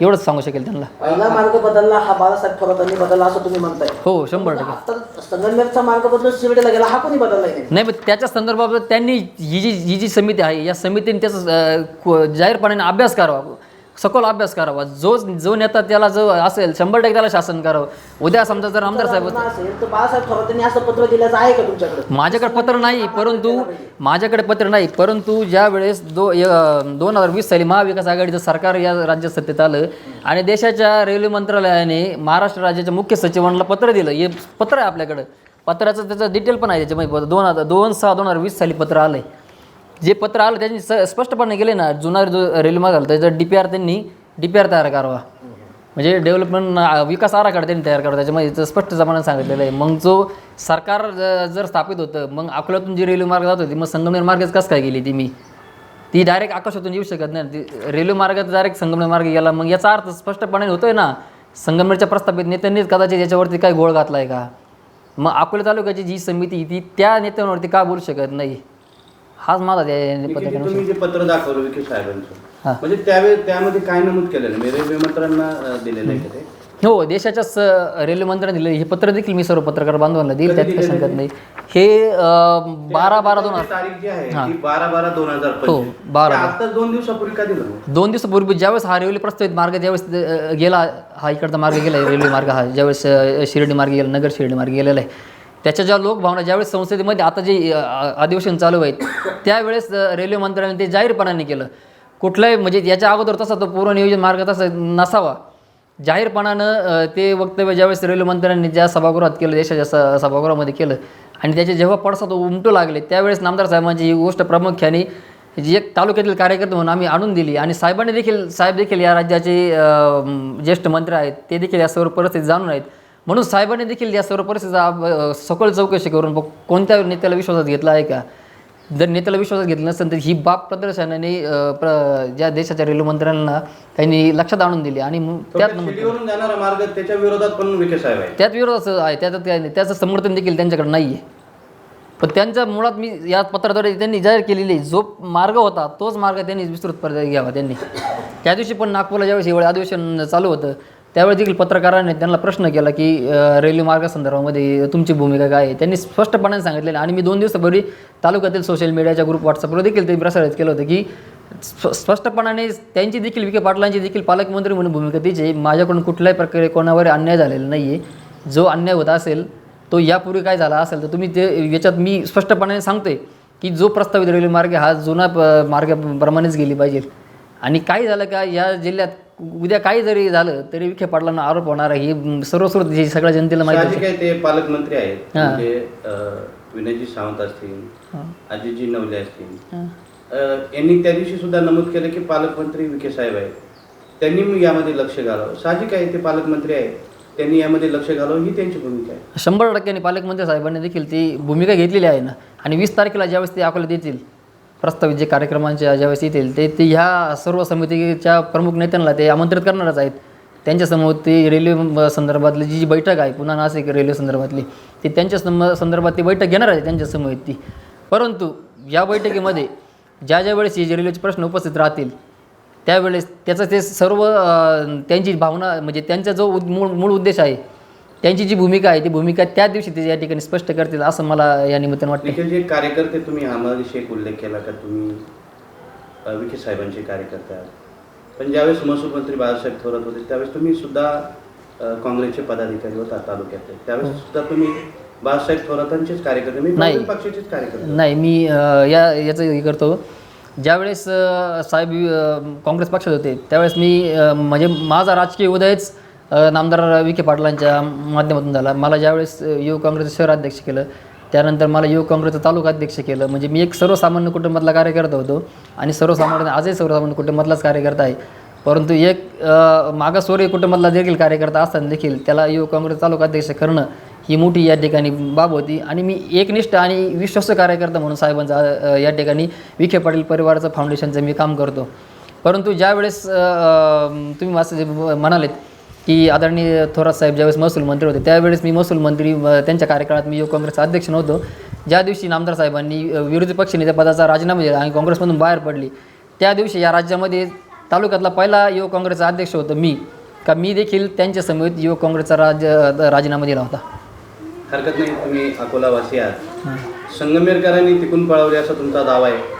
एवढंच सांगू शकेल त्यांना. पहिला मार्ग बदलला हा बाळासाहेब थोरातांनी बदलला असं तुम्ही म्हणताय? हो, 100%. आता संगमनेरचा मार्ग बदलून शिर्डीला गेला, हा कोणी बदलला नाही, पण त्याच्या संदर्भात त्यांनी ही जी समिती आहे या समितीने त्याचा जाहीरपणाने अभ्यास करावा, सखोल अभ्यास करावा. जो नेता त्याला जो असेल 100% त्याला शासन करावं. उद्या समजा जर आमदार साहेब असेल तर बाळासाहेब थोरातांनी असं पत्र दिल्याचं आहे का तुमच्याकडे? माझ्याकडे पत्र नाही, परंतु ज्या वेळेस 2020 साली महाविकास आघाडीचं सरकार या राज्यात सत्तेत आलं आणि देशाच्या रेल्वे मंत्रालयाने महाराष्ट्र राज्याच्या मुख्य सचिवांना पत्र दिलं. हे पत्र आहे आपल्याकडं, पत्राचं त्याचं डिटेल पण आहे त्याच्यामध्ये. 2/6/2020 साली पत्र आलं आहे. जे पत्र आलं त्यांनी स्पष्टपणे गेले ना, जुना रेल्वे मार्ग आला त्याचं त्यांनी डीपीआर तयार करावा, म्हणजे डेव्हलपमेंट विकास आराखडा त्यांनी तयार करावा, त्याच्यामध्ये स्पष्टपणे सांगितलेलं आहे. मग जो सरकार जर स्थापित होतं, मग अकोल्यातून जी रेल्वे मार्ग जात होती, मग संगमनेर मार्गच कसं काय गेली ती डायरेक्ट आकाशातून येऊ शकत नाही. ती रेल्वे मार्गात डायरेक्ट संगमनेर मार्ग गेला, मग याचा अर्थ स्पष्टपणे होतोय ना, संगमनेरच्या प्रस्थापित नेत्यांनीच कदाचित याच्यावरती काही घोळ घातला आहे का? मग अकोला तालुक्याची जी समिती ती त्या नेत्यांवरती का बोलू शकत नाही? हाच माझा तुम्ही जे पत्र दाखवलं विखे साहेबांचं, म्हणजे त्यामध्ये काय नमूद केलेलं आहे? रेल्वे मंत्र्यांना दिलेलं आहे का ते? हो, देशाच्याच रेल्वे मंत्र्यांनी दिले. हे पत्र देखील मी सर्व पत्रकार बांधवांना देईल, त्यात काही शंका नाही. हे 12/12/2000 तारीख जी आहे ती 12/12/2025. हो, 12. आता 2 दिवसापूर्वी का दिलं? 2 दिवसापूर्वी ज्यावेळेस हा रेल्वे प्रस्तावित मार्ग ज्यावेळेस गेला, हा इकडचा मार्ग गेला आहे रेल्वे मार्ग, हा ज्यावेळेस शिर्डी मार्ग गेला, नगर शिर्डी मार्ग गेलेला आहे, त्याच्या ज्या लोकभावना ज्यावेळेस संसदेमध्ये आता जे अधिवेशन चालू आहेत त्यावेळेस रेल्वे मंत्र्यांनी ते जाहीरपणाने केलं. कुठलाही म्हणजे याच्या अगोदर तसा तो पूर्वनियोजित मार्ग तसा नसावा, जाहीरपणानं ते वक्तव्य ज्यावेळेस रेल्वे मंत्र्यांनी ज्या सभागृहात केलं, देशाच्या सभागृहामध्ये केलं आणि त्याचे जेव्हा पडसाद उमटू लागले त्यावेळेस नामदार साहेबांची ही गोष्ट प्रामुख्याने जी एक तालुक्यातील कार्यकर्ते म्हणून आम्ही आणून दिली आणि साहेब देखील या राज्याचे ज्येष्ठ मंत्री आहेत, ते देखील या सर्व परिस्थिती जाणून आहेत. म्हणून साहेबांनी देखील या सर्व परिस्थितीचा सखोल चौकशी करून कोणत्या नेत्याला विश्वासात घेतला आहे का, जर नेत्याला विश्वासात घेतलं नसेल तर ही बाब प्रदर्शनाने ज्या देशाच्या रेल्वे मंत्र्यांना त्यांनी लक्षात आणून दिली आणि त्यात जाणारा मार्ग त्याच्या विरोधात पण विखे साहेब आहे, त्यात विरोधात आहे, त्याचं समर्थन देखील त्यांच्याकडे नाही आहे. पण त्यांच्या मुळात मी या पत्राद्वारे त्यांनी जाहीर केलेली जो मार्ग होता तोच मार्ग त्यांनी विस्तृत पर्याय घ्यावा. त्यांनी त्या दिवशी पण नागपूरला ज्यावेळेस एवढं अधिवेशन चालू होतं त्यावेळी देखील पत्रकारांनी त्यांना प्रश्न केला की रेल्वे मार्गासंदर्भामध्ये तुमची भूमिका काय आहे. त्यांनी स्पष्टपणे सांगितलेलं आणि मी 2 दिवसापूर्वी तालुक्यातील सोशल मीडियाच्या ग्रुप व्हॉट्सअपवर देखील ते प्रसारित केलं होतं की स्पष्टपणे त्यांची देखील विखे पाटलांची देखील पालकमंत्री म्हणून भूमिका तिची, माझ्याकडून कुठल्याही प्रकारे कोणावर अन्याय झालेला नाही आहे. जो अन्याय होत असेल तो यापूर्वी काय झाला असेल तर तुम्ही ते याच्यात मी स्पष्टपणे सांगतोय की जो प्रस्तावित रेल्वे मार्ग हा जुना मार्गाप्रमाणेच गेली पाहिजे. आणि काही झालं का या जिल्ह्यात उद्या काही जरी झालं तरी विखे पाटलांना आरोप होणार आहे ही सर्वस्रोत सगळ्या जनतेला माहिती आहे. काय ते पालकमंत्री आहेत म्हणजे विनयजी सावंत असतील, अजितजी नवले असतील, यांनी त्या दिवशी सुद्धा नमूद केलं की पालकमंत्री विखे साहेब आहेत, त्यांनी यामध्ये लक्ष घालावं. साहजिक आहे, ते पालकमंत्री आहेत, त्यांनी यामध्ये लक्ष घालावं ही त्यांची भूमिका आहे. 100% पालकमंत्री साहेबांनी देखील ती भूमिका घेतलेली आहे ना. आणि 20 तारखेला ज्यावेळेस ते अकोल्यात येतील प्रस्तावित जे कार्यक्रमांच्या ज्यावेळेस येतील ते ह्या सर्व समितीच्या प्रमुख नेत्यांना ते आमंत्रित करणारच आहेत. त्यांच्यासमोर ती रेल्वे संदर्भातली जी बैठक आहे, पुन्हा नाशिक रेल्वे संदर्भातली, ती त्यांच्या संदर्भात ती बैठक घेणार आहे त्यांच्यासमोर ती. परंतु या बैठकीमध्ये ज्या वेळेस हे जे रेल्वेचे प्रश्न उपस्थित राहतील त्यावेळेस त्याचं ते सर्व त्यांची भावना म्हणजे त्यांचा जो मूळ उद्देश आहे, त्यांची जी भूमिका आहे ती भूमिका त्या दिवशी ते या ठिकाणी स्पष्ट करतील असं मला या निमित्तानं वाटतं. जे कार्यकर्ते तुम्ही आम्हाला एक उल्लेख केला का तुम्ही विखे साहेबांचे कार्यकर्ते आहात, पण ज्यावेळेस महसूल मंत्री बाळासाहेब थोरात होते त्यावेळेस तुम्ही सुद्धा काँग्रेसचे पदाधिकारी होता तालुक्यातले, त्यावेळेस सुद्धा तुम्ही बाळासाहेब थोरातांचेच कार्यकर्ते, मी पक्षाचेच कार्यकर्ते नाही. मी याचं हे करतो ज्यावेळेस साहेब काँग्रेस पक्षात होते त्यावेळेस मी म्हणजे माझा राजकीय उदयच नामदार विखे पाटलांच्या माध्यमातून झाला. मला ज्यावेळेस युवक काँग्रेसचं शहराध्यक्ष केलं, त्यानंतर मला युवक काँग्रेसचं तालुका अध्यक्ष केलं. म्हणजे मी एक सर्वसामान्य कुटुंबातला कार्यकर्ता होतो आणि सर्वसामान्य आजही सर्वसामान्य कुटुंबातलाच कार्यकर्ता आहे. परंतु एक मागासवर्गीय कुटुंबातला देखील कार्यकर्ता असताना देखील त्याला युवक काँग्रेस तालुका अध्यक्ष करणं ही मोठी या ठिकाणी बाब होती. आणि मी एकनिष्ठ आणि विश्वस्त कार्यकर्ता म्हणून साहेबांचा या ठिकाणी विखे पाटील परिवाराचं फाउंडेशनचं मी काम करतो. परंतु ज्यावेळेस तुम्ही असं जे म्हणालेत की आदरणीय थोरात साहेब ज्यावेळेस महसूल मंत्री होते त्यावेळेस मी महसूल मंत्री त्यांच्या कार्यकाळात मी युवक काँग्रेसचा अध्यक्ष नव्हतो. ज्या दिवशी नामदार साहेबांनी विरोधी पक्षनेते पदाचा राजीनामा दिला आणि काँग्रेसमधून बाहेर पडली त्या दिवशी या राज्यामध्ये तालुक्यातला पहिला युवक काँग्रेसचा अध्यक्ष होतो मी देखील त्यांच्या समेत युवक काँग्रेसचा राजीनामा दिला होता. हरकत नाही, तुम्ही अकोलावासी आहात. संगमेरकरांनी तिकून पळवले असा तुमचा दावा आहे.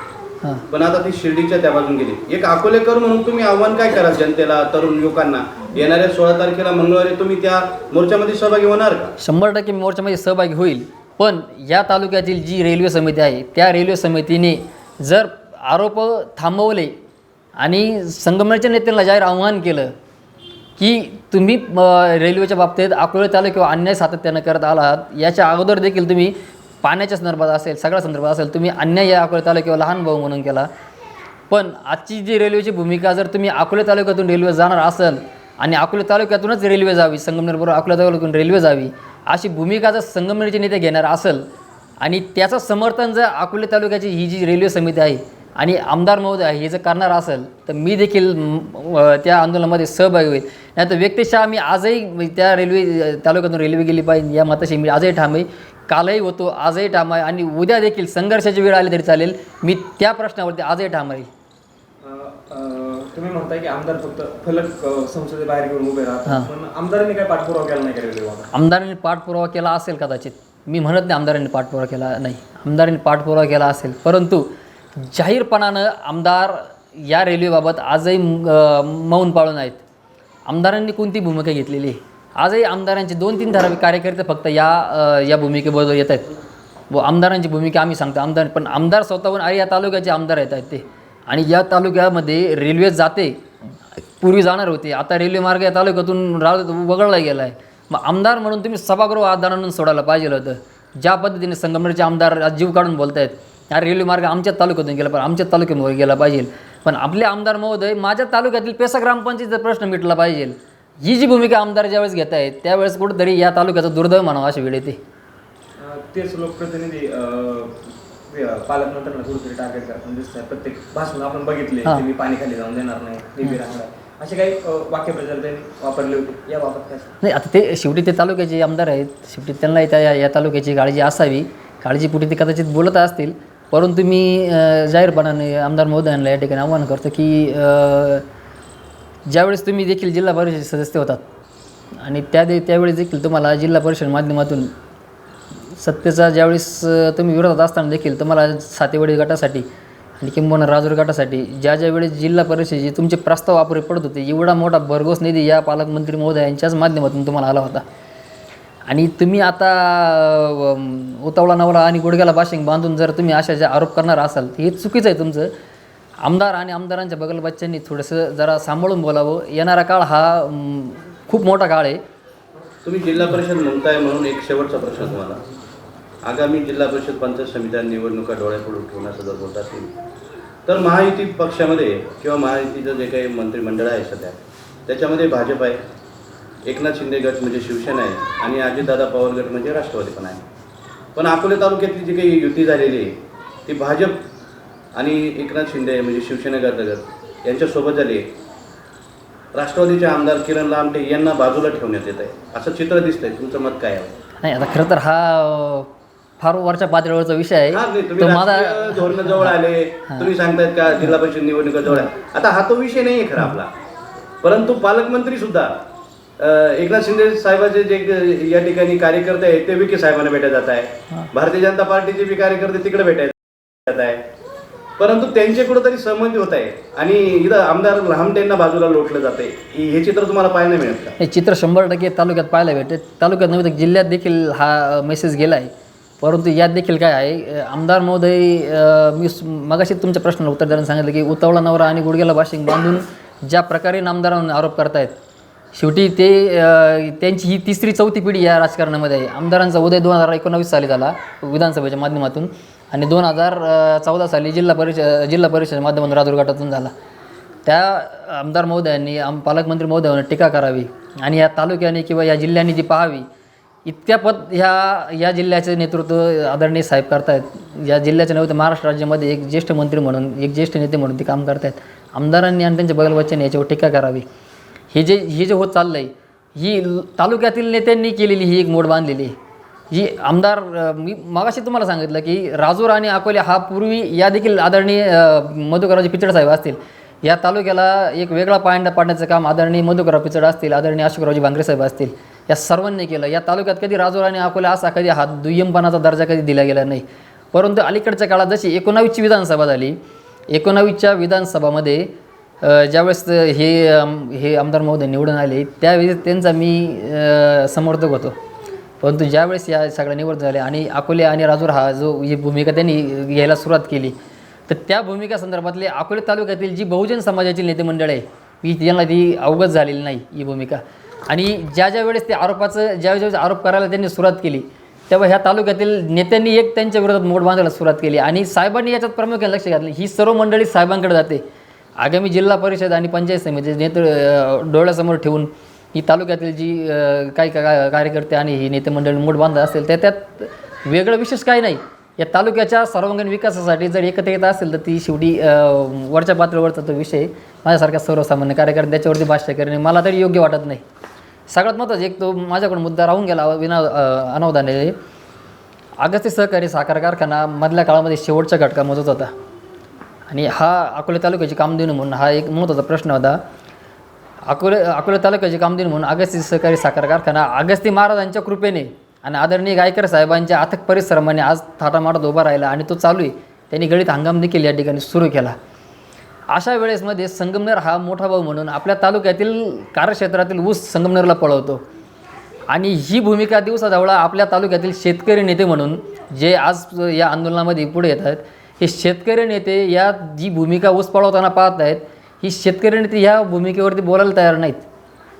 पण आता ती शिर्डीच्या त्या बाजून गेली. एक अकोलेकर म्हणून तुम्ही आव्हान काय कराल जनतेला, तरुण युवकांना? येणाऱ्या 16 तारखेला मंगळवारी तुम्ही त्या मोर्चामध्ये सहभागी होणार का? 100% मी मोर्चामध्ये सहभागी होईल. पण या तालुक्यातील जी रेल्वे समिती आहे त्या रेल्वे समितीने जर आरोप थांबवले आणि संगमनेरच्या नेत्यांना जाहीर आव्हान केलं की तुम्ही रेल्वेच्या बाबतीत अकोले तालुक्यावर अन्याय सातत्यानं करत आलात, याच्या अगोदर देखील तुम्ही पाण्याच्या संदर्भात असेल सगळ्या संदर्भात असेल तुम्ही अन्याय या अकोले तालुक्यावर लहान भाऊ म्हणून केला. पण आजची जी रेल्वेची भूमिका जर तुम्ही अकोले तालुक्यातून रेल्वे जाणार असेल आणि अकोले तालुक्यातूनच रेल्वे जावी, संगमनेरबरोबर अकोले तालुक्यातून रेल्वे जावी अशी भूमिका जर संगमनेरचे नेते घेणार असेल आणि त्याचं समर्थन जर अकोले तालुक्याची ही जी रेल्वे समिती आहे आणि आमदार महोदय आहे हे जर करणार असेल तर मी देखील त्या आंदोलनामध्ये सहभागी होईल. नाही तर व्यक्तिशः मी आजही त्या रेल्वे तालुक्यातून रेल्वे गेली पाहिजे या मताशी मी आजही ठाम आहे. कालही होतो, आजही ठाम आहे आणि उद्या देखील संघर्षाची वेळ आली तरी चालेल. मी त्या प्रश्नावरती आजही ठाम आहे. तुम्ही म्हणताय की आमदार फक्त फलक संसदेबाहेर बाहेर घेऊन उभे राहतात, पण आमदारांनी काय पाठपुरावा केला नाही का? आमदारांनी पाठपुरावा केला असेल कदाचित, मी म्हणत नाही आमदारांनी पाठपुरावा केला नाही, आमदारांनी पाठपुरावा केला असेल. परंतु जाहीरपणानं आमदार या रेल्वेबाबत आजही मौन पाळून आहेत. आमदारांनी कोणती भूमिका घेतलेली आहे? आजही आमदारांचे 2-3 ठराविक कार्यकर्ते फक्त या भूमिकेबरोबर येत आहेत व आमदारांची भूमिका आम्ही सांगतो. पण आमदार स्वतःहून अरे या तालुक्याचे आमदार येत आहेत ते, आणि या तालुक्यामध्ये रेल्वे जाते, पूर्वी जाणार होते, आता रेल्वे मार्ग या तालुक्यातून वगळला गेला आहे. मग आमदार म्हणून तुम्ही सभागृह आदानानं सोडायला पाहिजे होतं. ज्या पद्धतीने संगमनेरचे आमदार आज जीव काढून बोलत आहेत हा रेल्वे मार्ग आमच्याच तालुक्यातून गेला पाहिजे, आमच्याच तालुक्यामध्ये गेला पाहिजे. पण आपले आमदार महोदय माझ्या तालुक्यातील पेसा ग्रामपंचायतीचा प्रश्न मिटला पाहिजे ही जी भूमिका आमदार ज्यावेळेस घेत आहेत त्यावेळेस कुठंतरी या तालुक्याचा दुर्दैव म्हणावा अशी वेळ येते. तेच लोकप्रतिनिधी पालकमंत्र्यांना कुठेतरी टार्गेट करताना दिसत आहे. प्रत्येक भाषण आपण बघितले की मी पाणी खाली जाऊन देणार नाही, निधी राहणार, असे काही वाक्यप्रचार त्यांनी वापरले होते. याबाबत काय नाही, आता ते शेवटी ते तालुक्याचे आमदार आहेत, शेवटी त्यांना त्या या तालुक्याची काळजी असावी, काळजीपोटी ते कदाचित बोलत असतील. परंतु मी जाहीरपणाने आमदार महोदयांना या ठिकाणी आव्हान करतो की ज्यावेळेस तुम्ही देखील जिल्हा परिषद सदस्य होतात आणि त्यावेळेस देखील तुम्हाला जिल्हा परिषद माध्यमातून सत्तेचा ज्यावेळेस तुम्ही विरोधात असताना देखील तुम्हाला सातेवाडी गटासाठी आणि किंबहुना राजूर गटासाठी ज्या वेळेस जिल्हा परिषदेचे तुमचे प्रस्ताव वापरे पडत होते एवढा मोठा भरघोस निधी या पालकमंत्री महोदयांच्याच माध्यमातून तुम्हाला आला होता. आणि तुम्ही आता उतावळा नवला आणि गुडघ्याला बाशिंग बांधून जर तुम्ही अशा जे आरोप करणार असाल हे चुकीचं आहे तुमचं. आमदार आणि आमदारांच्या बगलबच्च्यांनी थोडंसं जरा सांभाळून बोलावं. येणारा काळ हा खूप मोठा काळ आहे. तुम्ही जिल्हा परिषद म्हणताय म्हणून एक शेवटचा प्रश्न तुम्हाला. आगामी जिल्हा परिषद पंचायत समित्या निवडणुका डोळ्यापुढे ठेवण्याचं जर बोलत असेल तर महायुती पक्षामध्ये किंवा महायुतीचं जे काही मंत्रिमंडळ आहे सध्या त्याच्यामध्ये भाजप आहे, एकनाथ शिंदे गट म्हणजे शिवसेना आहे आणि अजितदादा पवार गट म्हणजे राष्ट्रवादी पण आहे. पण अकोले तालुक्यातली जी काही युती झालेली आहे ती भाजप आणि एकनाथ शिंदे म्हणजे शिवसेना गट यांच्यासोबत झाली आहे. राष्ट्रवादीचे आमदार किरण लामटे यांना बाजूला ठेवण्यात येत आहे असं चित्र दिसतंय. तुमचं मत काय आहे? नाही, आता खरं तर हा फार वरच्या पातळीवरचा विषय आहे. तुम्ही राजकीय धोरण जवळ आले, तुम्ही सांगतायत का जिल्हा परिषद निवडणुका जवळ आहे. आता हा तो विषय नाही आहे खरा आपला. परंतु पालकमंत्री सुद्धा एकनाथ शिंदे साहेबांचे जे या ठिकाणी कार्यकर्ते आहेत ते विखे साहेबांना भेटत जात आहे. भारतीय जनता पार्टीचे बी कार्यकर्ते तिकडे भेटायला जात आहे. परंतु त्यांचे कुठेतरी सहमती होत आहे आणि इथं आमदार लहामटेंना बाजूला लोटलं जाते. हे चित्र तुम्हाला पाहायला मिळत का? हे चित्र 100% तालुक्यात पाहायला भेटते. तालुक्यात नव्हे तर जिल्ह्यात देखील हा मेसेज गेला आहे. परंतु यात देखील काय आहे, आमदार महोदय मी मगाशी तुमच्या प्रश्नाला उत्तर देताना सांगितलं की उतावळा नवरा आणि गुडघ्याला बाशिंग बांधून ज्या प्रकारे नामदारांवर आरोप करतायत, शेवटी ते त्यांची ही 3री-4थी पिढी या राजकारणामध्ये आहे. आमदारांचा उदय 2019 साली झाला विधानसभेच्या माध्यमातून आणि 2014 साली जिल्हा परिषदेच्या माध्यमातून राजूर गटातून झाला. त्या आमदार महोदयांनी पालकमंत्री महोदयांनी टीका करावी आणि या तालुक्याने किंवा या जिल्ह्याने जी पाहावी. इतक्या या जिल्ह्याचे नेतृत्व आदरणीय साहेब करतायत. या जिल्ह्याच्या नव्हे तर महाराष्ट्र राज्यामध्ये एक ज्येष्ठ मंत्री म्हणून, एक ज्येष्ठ नेते म्हणून ते काम करतायत. आमदारांनी आणि त्यांच्या बगलबच्च्यांनी याच्यावर टीका करावी. हे जे होत चाललं आहे, ही तालुक्यातील नेत्यांनी केलेली ही एक मोड बांधलेली आहे. ही आमदार मी मगाशी तुम्हाला सांगितलं की राजूर आणि अकोले हा पूर्वी या देखील आदरणीय मधुकररावजी पिचड साहेब असतील, या तालुक्याला एक वेगळा पायंडा पाडण्याचं काम आदरणीय मधुकरराव पिचड असतील, आदरणीय अशोकरावजी भांगरे साहेब असतील, या सर्वांनी केलं. या तालुक्यात कधी राजूर आणि अकोला असा कधी हा दुय्यमपणाचा दर्जा कधी दिला गेला नाही. परंतु अलीकडच्या काळात जशी 19वी विधानसभा झाली, 19वीच्या विधानसभामध्ये ज्यावेळेस हे आमदार महोदय निवडून आले त्यावेळेस त्यांचा मी समर्थक होतो. परंतु ज्यावेळेस या सगळ्या निवड झाल्या आणि अकोले आणि राजूर ही भूमिका त्यांनी घ्यायला सुरुवात केली, तर त्या भूमिका संदर्भातले अकोले तालुक्यातील जी बहुजन समाजाची नेते मंडळ आहे त्यांना ती अवगत झालेली नाही ही भूमिका. आणि ज्या वेळेस ते ज्यावेळेस आरोप करायला त्यांनी सुरुवात केली तेव्हा ह्या तालुक्यातील नेत्यांनी एक त्यांच्या विरोधात मोठ बांधायला सुरुवात केली आणि साहेबांनी याच्यात प्रामुख्याने लक्ष घातलं. ही सर्व मंडळी साहेबांकडे जाते. आगामी जिल्हा परिषद आणि पंचायत समिती डोळ्यासमोर ठेवून ही तालुक्यातील जी काही कार्यकर्ते आणि ही नेते मंडळी मोठ बांधत असतील त्यात वेगळं विशेष काही नाही. या तालुक्याच्या सर्वांगीण विकासासाठी जर एकत्र येत असेल तर ती शेवटी वरच्या पातळीवरचा तो विषय माझ्यासारख्या सर्वसामान्य कार्यकर्ते त्याच्यावरती भाष्य करणे मला तरी योग्य वाटत नाही. सगळ्यात महत्त्वाचं एक तो माझ्याकडून मुद्दा राहून गेला अनावधानाने. अगस्ती सहकारी साखर कारखाना मधल्या काळामध्ये शेवटच्या घटकामध्ये होता आणि हा अकोले तालुक्याची कामधेनू म्हणून हा एक महत्त्वाचा प्रश्न होता. अकोले तालुक्याची कामधेनू म्हणून अगस्ती सहकारी साखर कारखाना अगस्ती महाराजांच्या कृपेने आणि आदरणीय गायकर साहेबांच्या अथक परिश्रमाने आज थाटामाटात उभा राहिला आणि तो चालू आहे. त्यांनी गळीत हंगाम देखील या ठिकाणी सुरू केला. अशा वेळेसमध्ये संगमनेर हा मोठा भाऊ म्हणून आपल्या तालुक्यातील कार्यक्षेत्रातील ऊस संगमनेरला पळवतो आणि ही भूमिका दिवसाढवळा आपल्या तालुक्यातील शेतकरी नेते म्हणून जे आज या आंदोलनामध्ये पुढे येत आहेत, हे शेतकरी नेते या जी भूमिका ऊस पळवताना पाहत आहेत, ही शेतकरी नेते ह्या भूमिकेवरती बोलायला तयार नाहीत.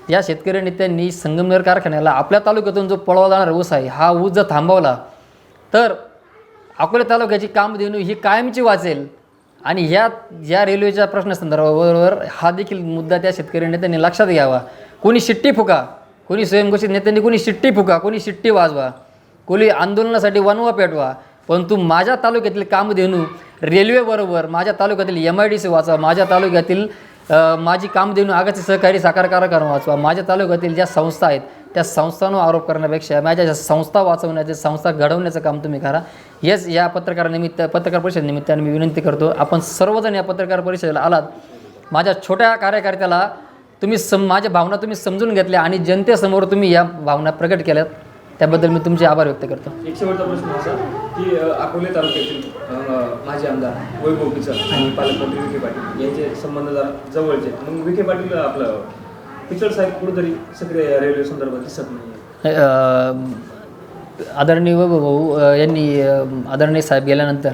या शेतकरी नेत्यांनी संगमनेर कारखान्याला आपल्या तालुक्यातून जो पळवला जाणारा ऊस आहे हा ऊस जर थांबवला तर अकोले तालुक्याची कामधेनू ही कायमची वाचेल. आणि या रेल्वेच्या प्रश्नासंदर्भाबरोबर हा देखील मुद्दा त्या शेतकरी नेत्यांनी लक्षात घ्यावा. कोणी शिट्टी फुका, कोणी स्वयंघोषित नेत्यांनी कोणी शिट्टी फुका, कोणी शिट्टी वाजवा, कोणी आंदोलनासाठी वनवा पेटवा, परंतु माझ्या तालुक्यातील कामधेनू रेल्वेबरोबर माझ्या तालुक्यातील MIDC वाचवा, माझ्या तालुक्यातील माझी कामधेनू अगस्ती सहकारी साखर कारखाना वाचवा, माझ्या तालुक्यातील ज्या संस्था आहेत त्या संस्थांवर आरोप करण्यापेक्षा माझ्या संस्था वाचवण्याचे, संस्था घडवण्याचं काम तुम्ही करा. हेच या पत्रकार परिषद निमित्ताने मी विनंती करतो. आपण सर्वजण या पत्रकार परिषदेला आलात. माझ्या छोट्या कार्यकर्त्याला तुम्ही माझ्या भावना तुम्ही समजून घेतल्या आणि जनतेसमोर तुम्ही या भावना प्रकट केल्यात, त्याबद्दल मी तुमचे आभार व्यक्त करतो. एक शेवटचा प्रश्न असा की अकोले तालुक्यातील माजी आमदार वैभव पिचड आणि पालकमंत्री विखे पाटील यांचे संबंध जरा जवळचे. मग विखे पाटील आपलं पिचड साहेब कुठेतरी सक्रिय रेल्वे संदर्भात दिसत नाही. आदरणीय वैभव भाऊ यांनी आदरणीय साहेब गेल्यानंतर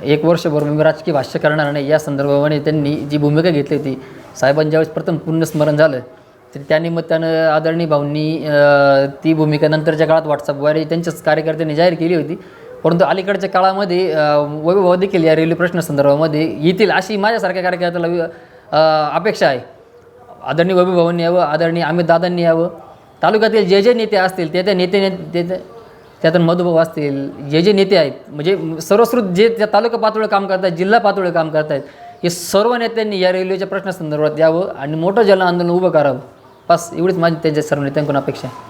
1 वर्षभर मी राजकीय भाष्य करणार नाही या संदर्भाने त्यांनी जी भूमिका घेतली होती, साहेबांच्या ज्यावेळेस प्रथम पुण्यस्मरण झालं तर त्यानिमित्तानं आदरणीय भाऊंनी ती भूमिका नंतरच्या काळात व्हॉट्सअपद्वारे त्यांच्याच कार्यकर्त्यांनी जाहीर केली होती. परंतु अलीकडच्या काळामध्ये वैभव भाऊ देखील या रेल्वे प्रश्नासंदर्भामध्ये येतील अशी माझ्यासारख्या कार्यकर्त्याला अपेक्षा आहे. आदरणीय वैभव भाऊंनी यावं, आदरणीय अमित दादांनी यावं. तालुक्यातील जे नेते असतील त्यातून मधुभाऊ असतील, जे नेते आहेत म्हणजे सर्वश्रुत जे त्या तालुका पातळीवर काम करत आहेत, जिल्हा पातळीवर काम करत आहेत, हे सर्व नेत्यांनी या रेल्वेच्या प्रश्नासंदर्भात यावं आणि मोठं जन आंदोलन उभं करावं. बस एवढीच माझी त्यांच्या सर्व नेत्यांकडून अपेक्षा आहे.